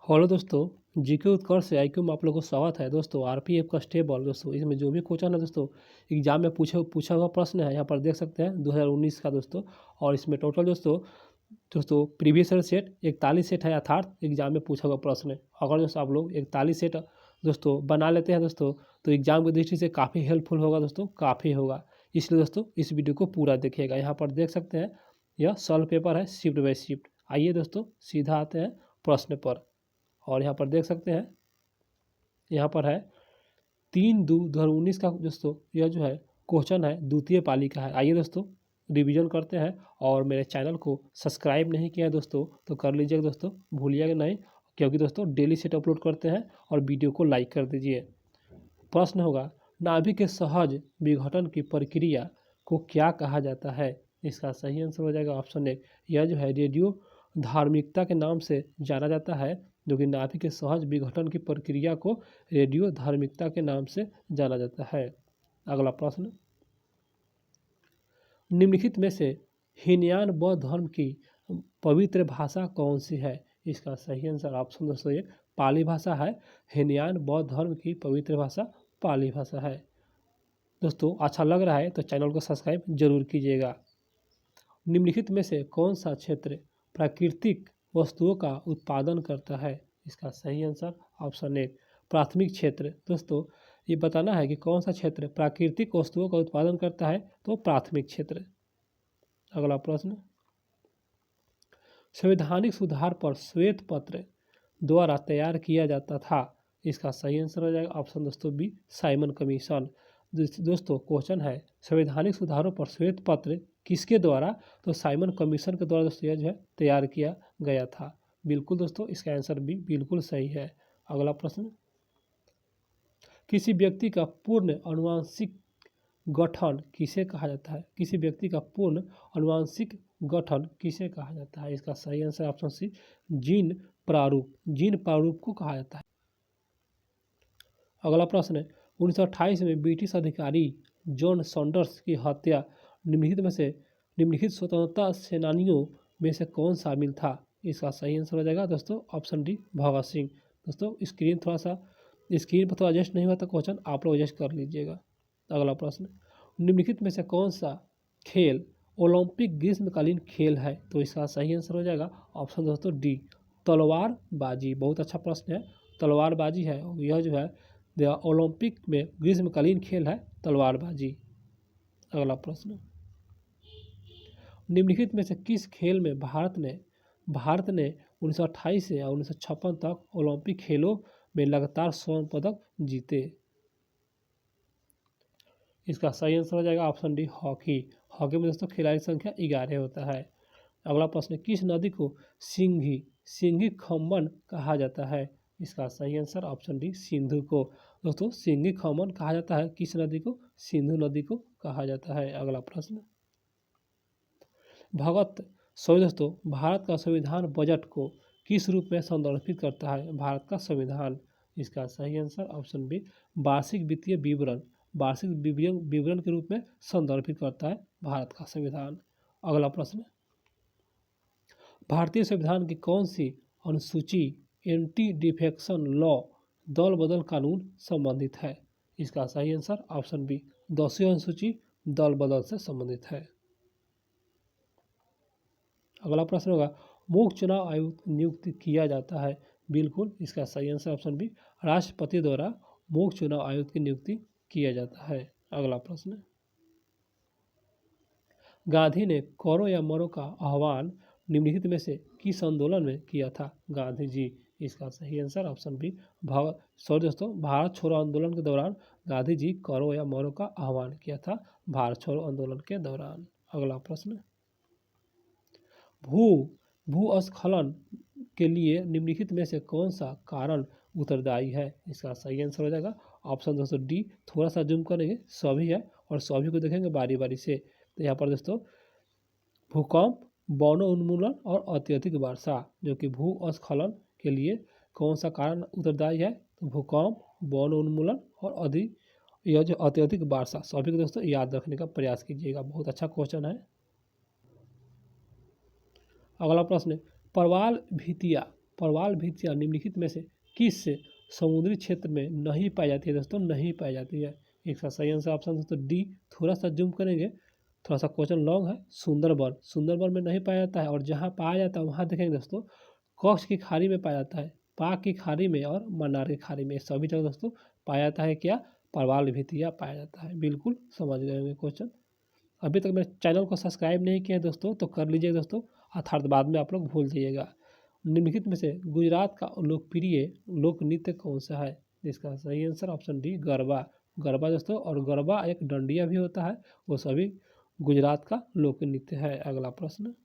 Hello दोस्तों, GK उत्कर्ष से IQ में आप लोगों को स्वागत है। दोस्तों आरपीएफ का स्टेबल दोस्तों इसमें जो भी क्वेश्चन है दोस्तों एग्जाम में पूछा पूछा हुआ प्रश्न है, यहाँ पर देख सकते हैं 2019 का दोस्तों। और इसमें टोटल दोस्तों दोस्तों प्रीवियस ईयर सेट 41 सेट है, अर्थात एग्जाम में पूछा हुआ प्रश्न है। अगर दोस्तों आप लोग 41 सेट दोस्तों बना लेते हैं दोस्तों तो एग्जाम की दृष्टि से काफ़ी हेल्पफुल होगा दोस्तों, काफ़ी होगा। इसलिए दोस्तों इस वीडियो को पूरा देखिएगा। यहाँ पर देख सकते हैं यह सॉल्व पेपर है शिफ्ट बाई शिफ्ट। आइए दोस्तों सीधा आते हैं प्रश्न पर। और यहाँ पर देख सकते हैं यहाँ पर है 3/2/2019 का दोस्तों यह जो है क्वेश्चन है, द्वितीय पाली का है। आइए दोस्तों रिवीजन करते हैं। और मेरे चैनल को सब्सक्राइब नहीं किया है दोस्तों तो कर लीजिएगा दोस्तों, भूलिएगा नहीं, क्योंकि दोस्तों डेली सेट अपलोड करते हैं। और वीडियो को लाइक कर दीजिए। प्रश्न होगा, नाभिक के सहज विघटन की प्रक्रिया को क्या कहा जाता है? इसका सही आंसर हो जाएगा ऑप्शन ए। यह जो है रेडियो धार्मिकता के नाम से जाना जाता है, जो कि नाभिक के सहज विघटन की प्रक्रिया को रेडियो धार्मिकता के नाम से जाना जाता है। अगला प्रश्न, निम्नलिखित में से हीनयान बौद्ध धर्म की पवित्र भाषा कौन सी है? इसका सही आंसर ऑप्शन दोस्तों ये पाली भाषा है। हीनयान बौद्ध धर्म की पवित्र भाषा पाली भाषा है। दोस्तों अच्छा लग रहा है तो चैनल को सब्सक्राइब जरूर कीजिएगा। निम्नलिखित में से कौन सा क्षेत्र प्राकृतिक वस्तुओं का उत्पादन करता है? इसका सही आंसर ऑप्शन ए प्राथमिक क्षेत्र। दोस्तों ये बताना है कि कौन सा क्षेत्र प्राकृतिक वस्तुओं का उत्पादन करता है, तो प्राथमिक क्षेत्र। अगला प्रश्न, संवैधानिक सुधार पर श्वेत पत्र द्वारा तैयार किया जाता था। इसका सही आंसर हो जाएगा ऑप्शन दोस्तों बी साइमन कमीशन। दोस्तों क्वेश्चन है संवैधानिक सुधारों पर श्वेत पत्र किसके द्वारा, तो साइमन कमीशन के द्वारा दोस्तों यह जो है तैयार किया गया था। बिल्कुल दोस्तों इसका आंसर भी बिल्कुल सही है। अगला प्रश्न, किसी व्यक्ति का पूर्ण अनुवांशिक गठन किसे कहा जाता है? किसी व्यक्ति का पूर्ण अनुवांशिक गठन किसे कहा जाता है? इसका सही आंसर ऑप्शन सी जीन प्रारूप। जीन प्रारूप को कहा जाता है। अगला प्रश्न है 1928 में ब्रिटिश अधिकारी जॉन सॉन्डर्स की हत्या निम्नलिखित स्वतंत्रता सेनानियों में से कौन शामिल था? इसका सही आंसर हो जाएगा दोस्तों ऑप्शन डी भगत सिंह। दोस्तों स्क्रीन पर थोड़ा एडजस्ट नहीं हुआ तो क्वेश्चन आप लोग एडजस्ट कर लीजिएगा। अगला प्रश्न, निम्नलिखित में से कौन सा खेल ओलंपिक ग्रीष्मकालीन खेल है? तो इसका सही आंसर हो जाएगा ऑप्शन दोस्तों डी तलवारबाजी। बहुत अच्छा प्रश्न है, तलवारबाजी है यह जो है ओलंपिक में ग्रीष्मकालीन खेल है तलवारबाजी। अगला प्रश्न, निम्नलिखित में से किस खेल में भारत ने 1928 से 1956 तक ओलंपिक खेलों में लगातार स्वर्ण पदक जीते? इसका सही आंसर हो जाएगा ऑप्शन डी हॉकी। हॉकी में दोस्तों खिलाड़ी संख्या 11 होता है। अगला प्रश्न, किस नदी को सिंघी खम्बन कहा जाता है? इसका सही आंसर ऑप्शन डी सिंधु को। दोस्तों सिंघी खम्बन कहा जाता है किस नदी को? सिंधु नदी को कहा जाता है। अगला प्रश्न, दोस्तों भारत का संविधान बजट को किस रूप में संदर्भित करता है? भारत का संविधान। इसका सही आंसर ऑप्शन बी वार्षिक वित्तीय विवरण विवरण के रूप में संदर्भित करता है भारत का संविधान। अगला प्रश्न, भारतीय संविधान की कौन सी अनुसूची एंटी डिफेक्शन लॉ दल बदल कानून संबंधित है? इसका सही आंसर ऑप्शन बी 10वीं अनुसूची दल बदल से संबंधित है। अगला प्रश्न होगा मुख्य चुनाव आयुक्त नियुक्त किया जाता है? बिल्कुल इसका सही आंसर ऑप्शन बी राष्ट्रपति द्वारा मुख्य चुनाव आयुक्त की नियुक्ति किया जाता है। अगला प्रश्न, गांधी ने करो या मरो का आह्वान निम्नलिखित में से किस आंदोलन में किया था? गांधी जी। इसका सही आंसर ऑप्शन बी भारत छोड़ो आंदोलन के दौरान गांधी जी करो या मरो का आह्वान किया था, भारत छोड़ो आंदोलन के दौरान। अगला प्रश्न, भूस्खलन के लिए निम्नलिखित में से कौन सा कारण उत्तरदायी है? इसका सही आंसर हो जाएगा ऑप्शन दोस्तों डी। थोड़ा सा जूम करेंगे सभी है और सभी को देखेंगे बारी बारी से। तो यहाँ पर दोस्तों भूकंप, वनोन्मूलन और अत्यधिक वर्षा, जो कि भूस्खलन के लिए कौन सा कारण उत्तरदायी है? तो भूकंप, वनोन्मूलन और यह जो अत्यधिक वर्षा, सभी को दोस्तों याद रखने का प्रयास कीजिएगा। बहुत अच्छा क्वेश्चन है। अगला प्रश्न, प्रवाल भितिया प्रवाल भित्तियाँ निम्नलिखित में से किस समुद्री क्षेत्र में नहीं पाई जाती है दोस्तों, नहीं पाई जाती है। इसका सही आंसर ऑप्शन दोस्तों डी। थोड़ा सा जूम करेंगे, थोड़ा सा क्वेश्चन लॉन्ग है। सुंदरबन, सुंदरबन में नहीं पाया जाता है, और जहाँ पाया जाता है वहाँ देखेंगे दोस्तों कच्छ की खाड़ी में पाया जाता है, पाक की खाड़ी में और मन्नार की खाड़ी में, सभी जगह दोस्तों पाया जाता है क्या, प्रवाल भित्तियाँ पाया जाता है। बिल्कुल समझ गए होंगे क्वेश्चन। अभी तक मेरे चैनल को सब्सक्राइब नहीं किया है दोस्तों तो कर लीजिए दोस्तों, अर्थात बाद में आप लोग भूल जाइएगा। निम्नलिखित में से गुजरात का लोकप्रिय लोक नृत्य कौन सा है? इसका सही answer option D garba. Garba दोस्तों, और गरबा एक डंडिया भी होता है, वो सभी गुजरात का लोक नृत्य है। अगला प्रश्न,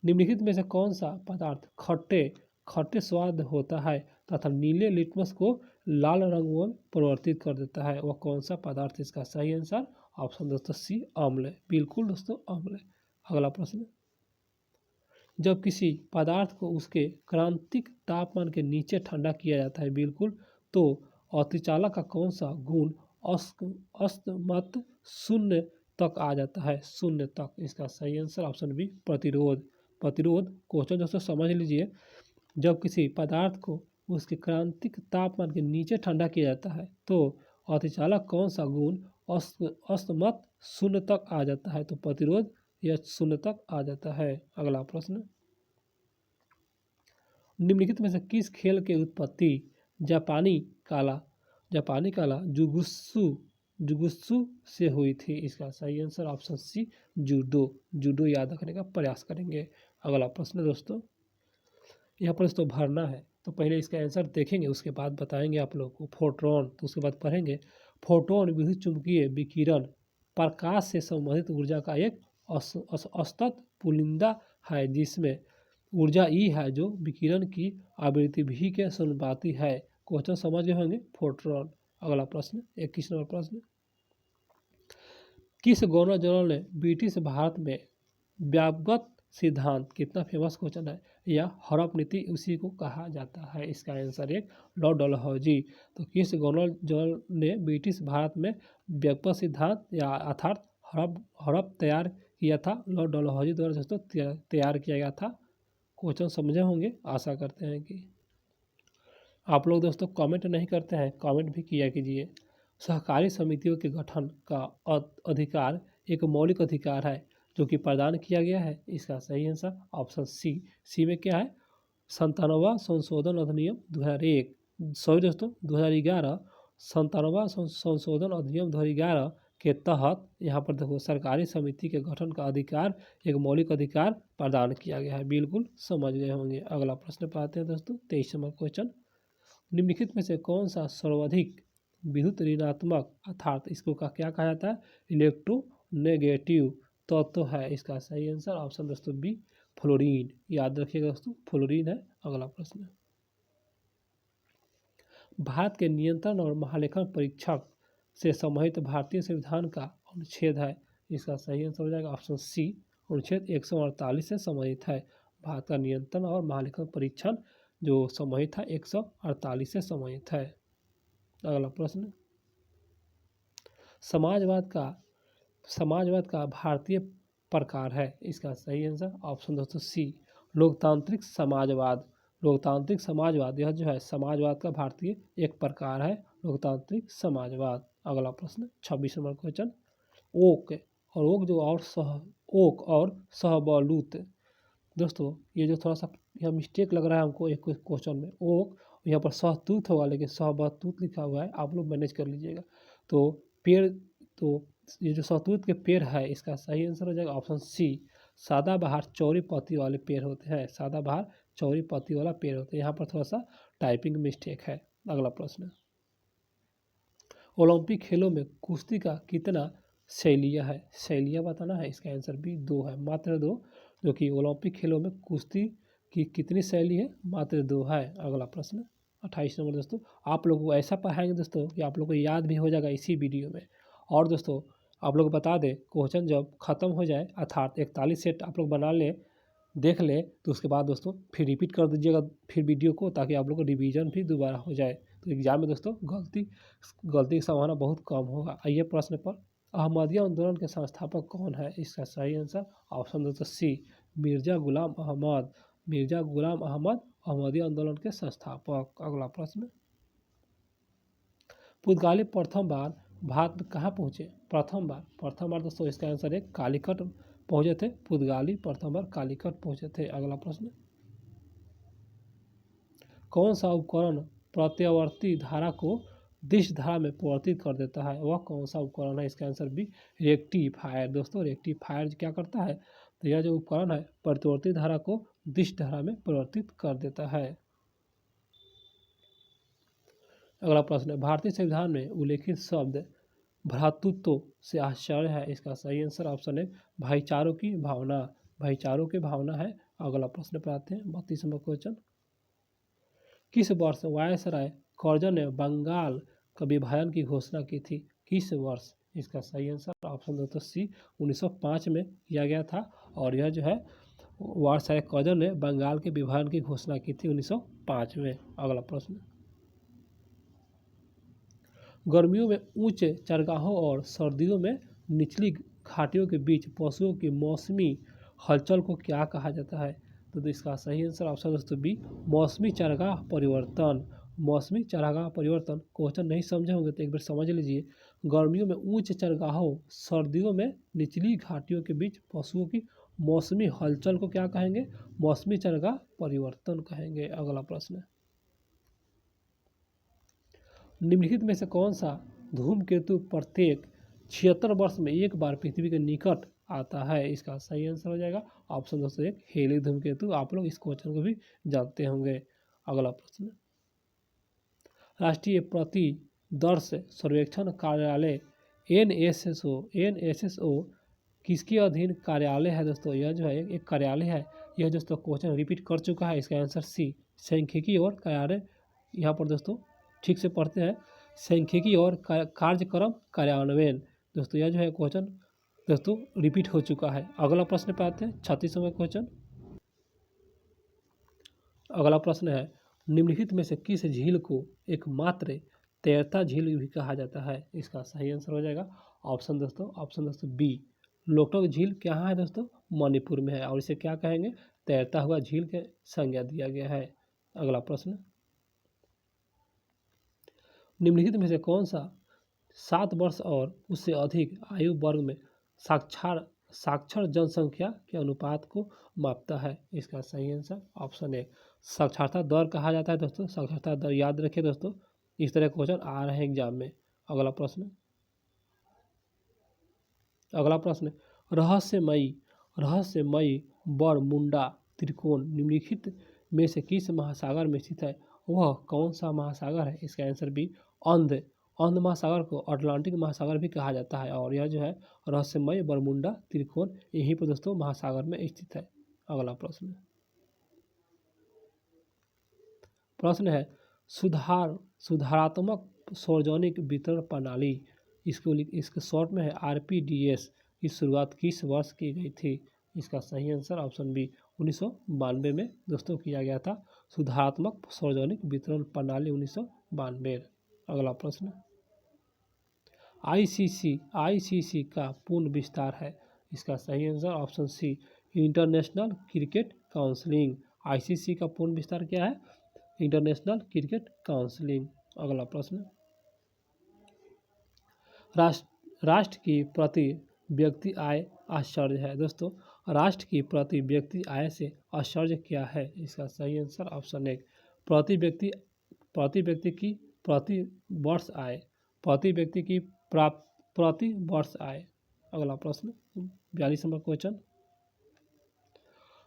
निम्नलिखित में से कौन सा पदार्थ खट्टे खट्टे स्वाद होता है तथा नीले लिटमस को लाल रंग में परिवर्तित कर देता है, वह कौन सा पदार्थ? इसका सही आंसर ऑप्शन दोस्तों सी अम्ल। बिल्कुल दोस्तों अम्ल। अगला प्रश्न, जब किसी पदार्थ को उसके क्रांतिक तापमान के नीचे ठंडा किया जाता है, बिल्कुल, तो अतिचालक का कौन सा गुण अस्तमत शून्य तक आ जाता है, शून्य तक? इसका सही आंसर ऑप्शन बी प्रतिरोध। प्रतिरोध क्वेश्चन दोस्तों समझ लीजिए, जब किसी पदार्थ को उसके क्रांतिक तापमान के नीचे ठंडा किया जाता है तो अतिचालक कौन सा गुण अस्तमत शून्य तक आ जाता है, तो प्रतिरोध यह शून्य तक आ जाता है। अगला प्रश्न, निम्नलिखित में से किस खेल की उत्पत्ति जापानी काला जुगुत्सु जुगुत्सु से हुई थी? इसका सही answer option C judo. Judo याद रखने का प्रयास करेंगे। अगला प्रश्न दोस्तों, यहाँ पर दोस्तों भरना है, तो पहले इसका आंसर देखेंगे, उसके बाद बताएंगे आप लोग को। फोटोन, तो उसके बाद पढ़ेंगे। फोटोन विद्युत चुंबकीय विकिरण प्रकाश से संबंधित ऊर्जा का एक असतत पुलिंदा है, जिसमें ऊर्जा ई है जो विकिरण की आवृत्ति भी के समानुपाती है। क्वेश्चन समझ गए होंगे फोटोन। अगला प्रश्न 21 नंबर प्रश्न, किस गवर्नर जनरल ने ब्रिटिश भारत में व्यापक सिद्धांत, कितना फेमस क्वेश्चन है, या हड़प नीति उसी को कहा जाता है? इसका आंसर एक लॉर्ड डलहौजी। तो किस गवर्नर जनरल ने ब्रिटिश भारत में व्यापक सिद्धांत या अर्थात हड़प तैयार किया था? लॉर्ड डलहौजी द्वारा दोस्तों तैयार किया गया था। क्वेश्चन समझे होंगे, आशा करते हैं कि आप लोग दोस्तों कमेंट नहीं करते हैं, कमेंट भी किया कीजिए। सहकारी समितियों के गठन का अधिकार एक मौलिक अधिकार है जो कि प्रदान किया गया है। इसका सही आंसर ऑप्शन सी। सी में क्या है? 97वां संशोधन अधिनियम 2001, सॉरी दोस्तों 2011, 97वां संशोधन अधिनियम 2011 के तहत यहाँ पर देखो सरकारी समिति के गठन का अधिकार एक मौलिक अधिकार प्रदान किया गया है। बिल्कुल समझ गए होंगे। अगला प्रश्न पाते हैं दोस्तों 23 नंबर क्वेश्चन, निम्नलिखित में से कौन सा सर्वाधिक विद्युत ऋणात्मक अर्थात इसको का क्या कहा जाता है, इलेक्ट्रोनेगेटिव तत्व है? इसका सही आंसर ऑप्शन दोस्तों बी फ्लोरीन। याद रखिएगा दोस्तों फ्लोरीन है। अगला प्रश्न, भारत के नियंत्रण और महालेखन परीक्षक से संबंधित भारतीय संविधान का अनुच्छेद है। इसका सही आंसर हो जाएगा ऑप्शन सी अनुच्छेद 148 से संबंधित है। भारत का नियंत्रण और महालेखन परीक्षण जो संबंधित है 148 से संबंधित है। अगला प्रश्न, समाजवाद का भारतीय प्रकार है। इसका सही आंसर ऑप्शन दोस्तों सी लोकतांत्रिक समाजवाद। लोकतांत्रिक समाजवाद यह जो है समाजवाद का भारतीय एक प्रकार है, लोकतांत्रिक समाजवाद। अगला प्रश्न 26 नंबर क्वेश्चन, ओक और सहबलूत। दोस्तों ये जो थोड़ा सा यहाँ मिस्टेक लग रहा है हमको एक क्वेश्चन में, ओक यहाँ पर सहतूत होगा लेकिन सहबतूत लिखा हुआ है, आप लोग मैनेज कर लीजिएगा। तो पेड़, तो ये जो सहतूत के पेड़ है इसका सही आंसर हो जाएगा ऑप्शन सी सदाबहार चौड़ी पत्ती वाले पेड़ होते हैं, सदाबहार चौड़ी पत्ती वाला पेड़ होते हैं। यहाँ पर थोड़ा सा टाइपिंग मिस्टेक है। अगला प्रश्न, ओलंपिक खेलों में कुश्ती का कितना शैलिया है? शैलिया बताना है। इसका आंसर भी 2 है, मात्र 2, जो कि ओलंपिक खेलों में कुश्ती की कितनी शैली है? मात्र 2 है। अगला प्रश्न 28 नंबर दोस्तों, आप लोगों को ऐसा पढ़ाएंगे दोस्तों कि आप लोगों को याद भी हो जाएगा इसी वीडियो में। और दोस्तों आप लोग बता दें, क्वेश्चन जब ख़त्म हो जाए अर्थात 41 सेट आप लोग बना लें, देख लें, तो उसके बाद दोस्तों फिर रिपीट कर दीजिएगा फिर वीडियो को, ताकि आप लोग को रिवीजन भी दोबारा हो जाए, तो एग्जाम में दोस्तों गलती की संभावना बहुत कम होगा। आइए प्रश्न पर, अहमदिया आंदोलन के संस्थापक कौन है? इसका सही आंसर ऑप्शन दोस्तों सी मिर्जा गुलाम अहमद। मिर्जा गुलाम अहमद अहमदी आंदोलन के संस्थापक। अगला प्रश्न, पुर्तगाली प्रथम बार भारत में कहाँ पहुँचे? प्रथम बार दोस्तों इसका आंसर है कालीकट पहुँचे थे। पुर्तगाली प्रथम बार कालीकट पहुँचे थे। अगला प्रश्न, कौन सा उपकरण प्रत्यावर्ती धारा को दिश धारा में परिवर्तित कर देता है? वह कौन सा उपकरण है? इसका आंसर भी रेक्टिफायर। दोस्तों रेक्टिफायर क्या करता है? तो यह जो उपकरण है प्रत्यावर्ती धारा को दिश धारा में परिवर्तित कर देता है। अगला प्रश्न है, भारतीय संविधान में उल्लेखित शब्द भ्रातृत्व से आश्चर्य है। इसका सही आंसर ऑप्शन है भाईचारों की भावना। भाईचारों की भावना है। अगला प्रश्न पर आते हैं 32 नंबर क्वेश्चन, किस वर्ष वायसराय कर्जन ने बंगाल का विभाजन की घोषणा की थी? किस वर्ष? इसका सही आंसर ऑप्शन दोस्तों सी 1905 में किया गया था। और यह जो है वायसराय कर्जन ने बंगाल के विभाजन की घोषणा की थी 1905 में। अगला प्रश्न, गर्मियों में ऊंचे चरगाहों और सर्दियों में निचली घाटियों के बीच पशुओं की मौसमी हलचल को क्या कहा जाता है? तो इसका सही आंसर ऑप्शन दोस्तों बी मौसमी चरगाह परिवर्तन। मौसमी चरगाह परिवर्तन। क्वेश्चन नहीं समझे होंगे तो एक बार समझ लीजिए। गर्मियों में ऊंचे चरगाहों, सर्दियों में निचली घाटियों के बीच पशुओं की मौसमी हलचल को क्या कहेंगे? मौसमी चरगाह परिवर्तन कहेंगे। अगला प्रश्न, निम्नलिखित में से कौन सा धूमकेतु प्रत्येक 76 वर्ष में एक बार पृथ्वी के निकट आता है? इसका सही आंसर हो जाएगा ऑप्शन दोस्तों एक हेली धूमकेतु। आप लोग इस क्वेश्चन को भी जानते होंगे। अगला प्रश्न, राष्ट्रीय प्रतिदर्श सर्वेक्षण कार्यालय एनएसएसओ किसके अधीन कार्यालय है? दोस्तों यह जो है एक कार्यालय है। यह दोस्तों क्वेश्चन रिपीट कर चुका है। इसका आंसर सी सांख्यिकी और कार्यालय। यहाँ पर दोस्तों ठीक से पढ़ते हैं, सांख्यिकी और कार्यक्रम कार्यान्वयन। दोस्तों यह जो है क्वेश्चन दोस्तों रिपीट हो चुका है। अगला प्रश्न पे आते हैं 36वां क्वेश्चन। अगला प्रश्न है, निम्नलिखित में से किस झील को एकमात्र तैरता झील भी कहा जाता है? इसका सही आंसर हो जाएगा ऑप्शन दोस्तों बी लोकटक झील। क्या है दोस्तों? मणिपुर में है। और इसे क्या कहेंगे? तैरता हुआ झील के संज्ञा दिया गया है। अगला प्रश्न, निम्नलिखित में से कौन सा 7 वर्ष और उससे अधिक आयु वर्ग में साक्षर जनसंख्या के अनुपात को मापता है? इसका सही आंसर ऑप्शन है साक्षरता दर कहा जाता है। दोस्तों साक्षरता दर याद रखिए दोस्तों, इस तरह क्वेश्चन आ रहे हैं एग्जाम में। अगला प्रश्न, रहस्यमयी बरमुंडा त्रिकोण निम्नलिखित में से किस महासागर में स्थित है? वह कौन सा महासागर है? इसका आंसर भी अंध महासागर को अटलांटिक महासागर भी कहा जाता है। और यह जो है रहस्यमय बरमुंडा त्रिकोण यहीं पर दोस्तों महासागर में स्थित है। अगला प्रश्न है सुधारात्मक सार्वजनिक वितरण प्रणाली, इसके शॉर्ट में है RPDS की शुरुआत किस वर्ष की गई थी? इसका सही आंसर ऑप्शन बी 1992 में दोस्तों किया गया था। सुधारात्मक सार्वजनिक वितरण प्रणाली 1992। अगला प्रश्न, ICC का पूर्ण विस्तार है? इसका सही answer option C international cricket counselling. ICC का पूर्ण विस्तार क्या है? International cricket counselling. अगला प्रश्न, राष्ट्र की प्रति व्यक्ति आय आश्चर्य है। दोस्तों राष्ट्र की प्रति व्यक्ति आय से आश्चर्य क्या है? इसका सही आंसर ऑप्शन एक प्रति व्यक्ति की प्रति वर्ष आय, प्रति व्यक्ति की प्रति वर्ष आय। अगला प्रश्न 42 नंबर क्वेश्चन,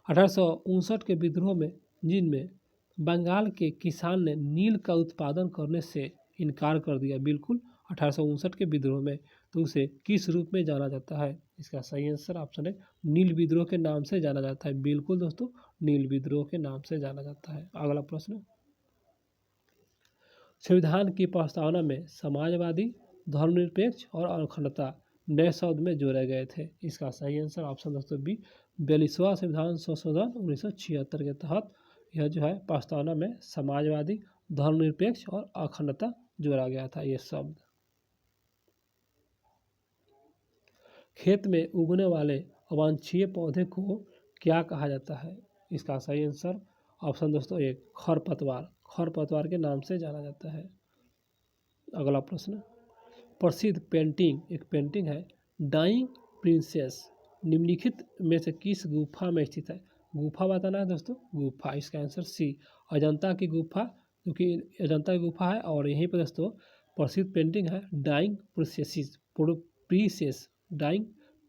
1859 के विद्रोह में जिनमें बंगाल के किसान ने नील का उत्पादन करने से इनकार कर दिया, बिल्कुल 1859 के विद्रोह में, तो उसे किस रूप में जाना जाता है? इसका सही आंसर ऑप्शन है नील विद्रोह के नाम से जाना जाता है। बिल्कुल दोस्तों नील विद्रोह के नाम से जाना जाता है। अगला प्रश्न, संविधान की प्रस्तावना में समाजवादी, धर्मनिरपेक्ष और अखंडता नए शब्द में जोड़े गए थे। इसका सही आंसर ऑप्शन दोस्तों बी 42वां संविधान संशोधन 1976 के तहत यह जो है प्रस्तावना में समाजवादी, धर्मनिरपेक्ष और अखंडता जोड़ा गया था ये शब्द। खेत में उगने वाले अवांछनीय पौधे को क्या कहा जाता है? इसका सही आंसर ऑप्शन दोस्तों एक, खरपतवार। खरपतवार के नाम से जाना जाता है। अगला प्रश्न, प्रसिद्ध पेंटिंग, एक पेंटिंग है डाइंग प्रिंसेस, निम्नलिखित में से किस गुफा में स्थित है? गुफा बताना है दोस्तों, गुफा। इसका आंसर सी, अजंता की गुफा, क्योंकि अजंता की गुफा है और यहीं पर दोस्तों प्रसिद्ध पेंटिंग है डाइंग प्रिंसेस, प्रीसेस, डाइंग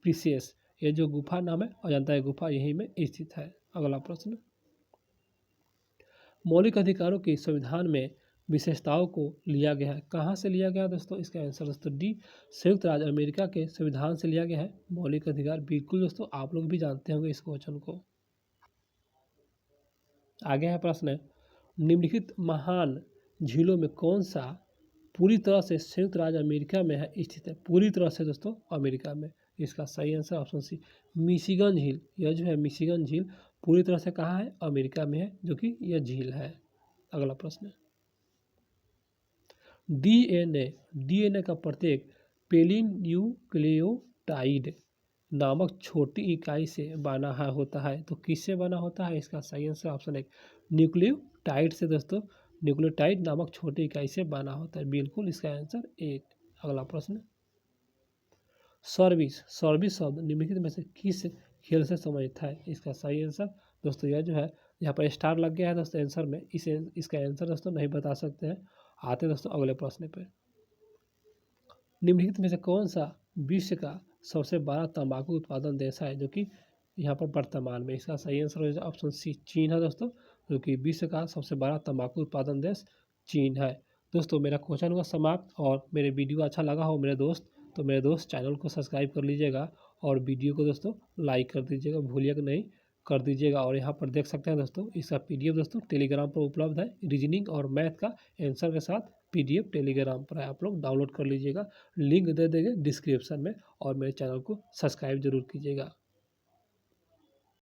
प्रिंसेस। ये जो गुफा नाम है अजंता की गुफा, यहीं में स्थित है। अगला प्रश्न, मौलिक अधिकारों के संविधान में विशेषताओं को लिया गया है, कहाँ से लिया गया दोस्तों? इसका आंसर दोस्तों डी, संयुक्त राज्य अमेरिका के संविधान से लिया गया है मौलिक अधिकार। बिल्कुल दोस्तों, आप लोग भी जानते होंगे इस क्वेश्चन को। आगे है प्रश्न, निम्नलिखित महान झीलों में कौन सा पूरी तरह से संयुक्त राज्य अमेरिका में है स्थित है? पूरी तरह से दोस्तों अमेरिका में। इसका सही आंसर ऑप्शन सी, मिशिगन झील। यह जो है मिशिगन झील पूरी तरह से कहाँ है? अमेरिका में है, जो कि यह झील है। अगला प्रश्न, डीएनए का प्रत्येक पेलिन्यूक्लियोटाइड नामक छोटी इकाई से बना होता है, तो किससे बना होता है? इसका सही आंसर ऑप्शन एक, न्यूक्लियोटाइड से दोस्तों, न्यूक्लियोटाइड नामक छोटी इकाई से बना होता है। बिल्कुल इसका आंसर एक। अगला प्रश्न, सर्विस, सर्विस शब्द निम्नलिखित में से किस खेल से संबंधित है? इसका सही आंसर दोस्तों यह जो है, यहाँ पर स्टार लग गया है दोस्तों आंसर में, इसका आंसर दोस्तों नहीं बता सकते हैं। आते दोस्तों अगले प्रश्न पे, निम्नलिखित में से कौन सा विश्व का सबसे बड़ा तंबाकू उत्पादन देश है, जो कि यहाँ पर वर्तमान में? इसका सही आंसर हो ऑप्शन सी, चीन है दोस्तों, जो कि विश्व का सबसे बड़ा तंबाकू उत्पादन देश चीन है। दोस्तों मेरा क्वेश्चन हुआ समाप्त, और मेरे वीडियो अच्छा लगा हो मेरे दोस्त, तो मेरे दोस्त चैनल को सब्सक्राइब कर लीजिएगा और वीडियो को दोस्तों लाइक कर दीजिएगा, भूलिएगा नहीं, कर दीजिएगा। और यहाँ पर देख सकते हैं दोस्तों, इसका पीडीएफ दोस्तों टेलीग्राम पर उपलब्ध है, रीजनिंग और मैथ का आंसर के साथ पीडीएफ टेलीग्राम पर है, आप लोग डाउनलोड कर लीजिएगा, लिंक दे देंगे डिस्क्रिप्शन में। और मेरे चैनल को सब्सक्राइब जरूर कीजिएगा।